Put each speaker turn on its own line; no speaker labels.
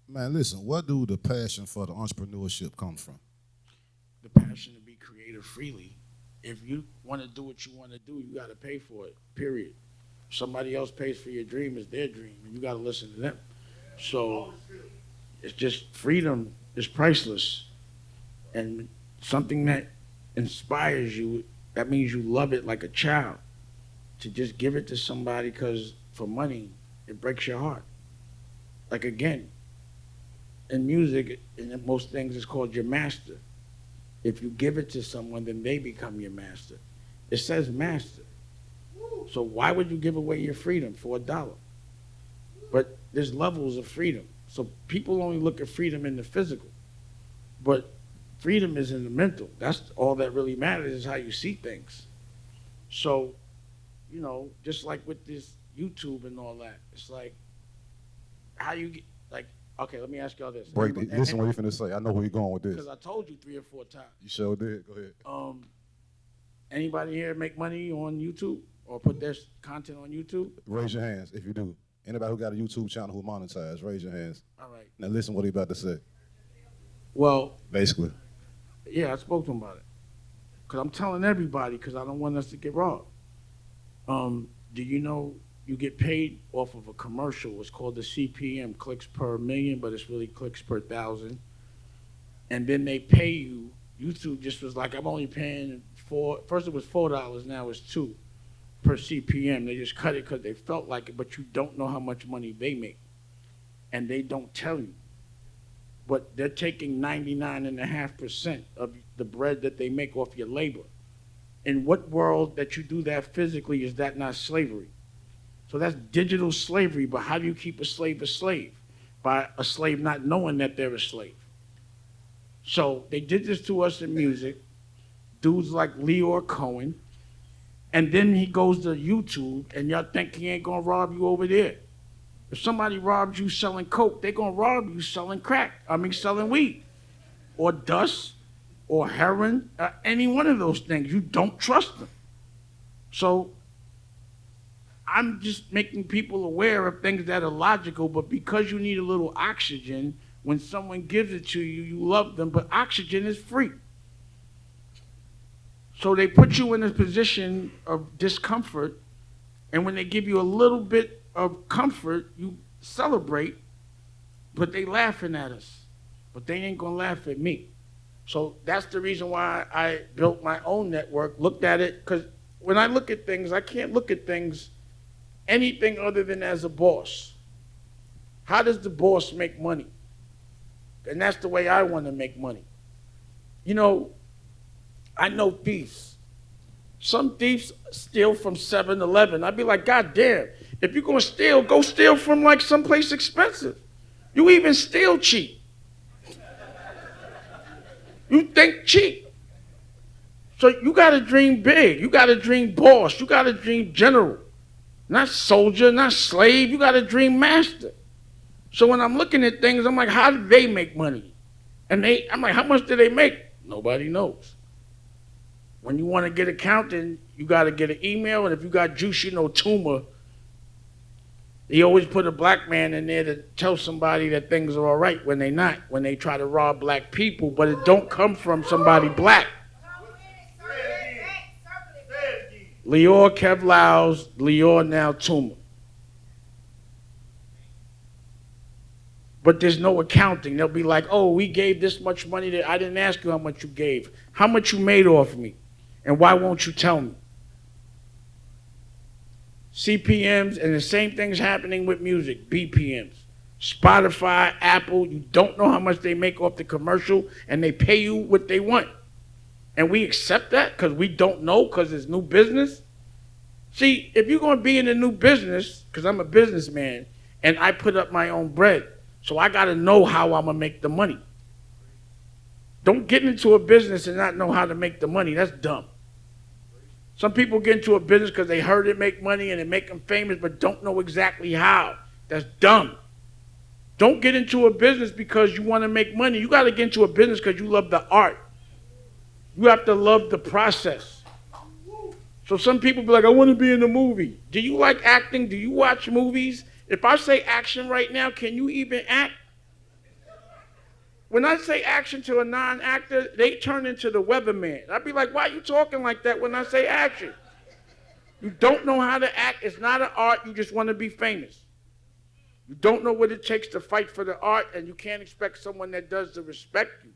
Man, listen, where do the passion for the entrepreneurship come from?
The passion to be creative freely. If you want to do what you want to do, you got to pay for it. Period. Somebody else pays for your dream is their dream, and you got to listen to them. So it's just freedom is priceless, and something that inspires you. That means you love it like a child. To just give it to somebody because for money, it breaks your heart. Like again, in music and in most things, it's called your master. If you give it to someone, then they become your master. It says master. So why would you give away your freedom for $1? But there's levels of freedom. So people only look at freedom in the physical, but freedom is in the mental. That's all that really matters is how you see things. So, just like with this YouTube and all that, it's like how you get like. Okay, let me ask y'all this.
Listen what you finna say. I know where you're going with
Because
this.
I told you 3 or 4 times.
You sure did. Go ahead.
Um, Anybody here make money on YouTube or put their content on YouTube?
Raise your hands if you do. Anybody who got a YouTube channel who monetized, raise your hands.
All right.
Now listen what he about to say.
Well,
Basically.
yeah, I spoke to him about it. Because I'm telling everybody because I don't want us to get robbed. Do you know you get paid off of a commercial? It's called the CPM, clicks per million, but it's really clicks per thousand. And then they pay you. YouTube just was like, I'm only paying first it was $4, now it's 2 per CPM. They just cut it because they felt like it, but you don't know how much money they make. And they don't tell you. But they're taking 99.5% of the bread that they make off your labor. In what world that you do that physically is that not slavery? So that's digital slavery, but how do you keep a slave a slave? By a slave not knowing that they're a slave. So they did this to us in music, dudes like Leor Cohen, and then he goes to YouTube and y'all think he ain't gonna rob you over there. If somebody robs you selling coke, they gonna rob you selling selling weed, or dust, or heroin, any one of those things. You don't trust them. So I'm just making people aware of things that are logical, but because you need a little oxygen, when someone gives it to you, you love them, but oxygen is free. So they put you in a position of discomfort, and when they give you a little bit of comfort, you celebrate, but they laughing at us. But they ain't gonna laugh at me. So that's the reason why I built my own network, looked at it, because when I look at things, I can't look at things anything other than as a boss. How does the boss make money? And that's the way I want to make money. I know thieves. Some thieves steal from 7-Eleven. I'd be like, God damn, if you're going to steal, go steal from like someplace expensive. You even steal cheap. You think cheap. So you got to dream big. You got to dream boss. You got to dream general. Not soldier, not slave. You got to dream master. So when I'm looking at things, I'm like, how do they make money? And I'm like, how much do they make? Nobody knows. When you want to get accounting, you got to get an email. And if you got juice, Tuma, he always put a black man in there to tell somebody that things are all right when they not, when they try to rob black people, but it don't come from somebody black. Leor Kevlaus, Leor now Tuma. But there's no accounting. They'll be like, oh, we gave this much money. I didn't ask you how much you gave. How much you made off me? And why won't you tell me? CPMs, and the same thing's happening with music, BPMs. Spotify, Apple, you don't know how much they make off the commercial, and they pay you what they want. And we accept that because we don't know because it's new business. See, if you're going to be in a new business, because I'm a businessman, and I put up my own bread, so I got to know how I'm going to make the money. Don't get into a business and not know how to make the money. That's dumb. Some people get into a business because they heard it make money and it make them famous, but don't know exactly how. That's dumb. Don't get into a business because you want to make money. You got to get into a business because you love the art. You have to love the process. So some people be like, I want to be in a movie. Do you like acting? Do you watch movies? If I say action right now, can you even act? When I say action to a non-actor, they turn into the weatherman. I'd be like, why are you talking like that when I say action? You don't know how to act. It's not an art. You just want to be famous. You don't know what it takes to fight for the art, and you can't expect someone that does to respect you.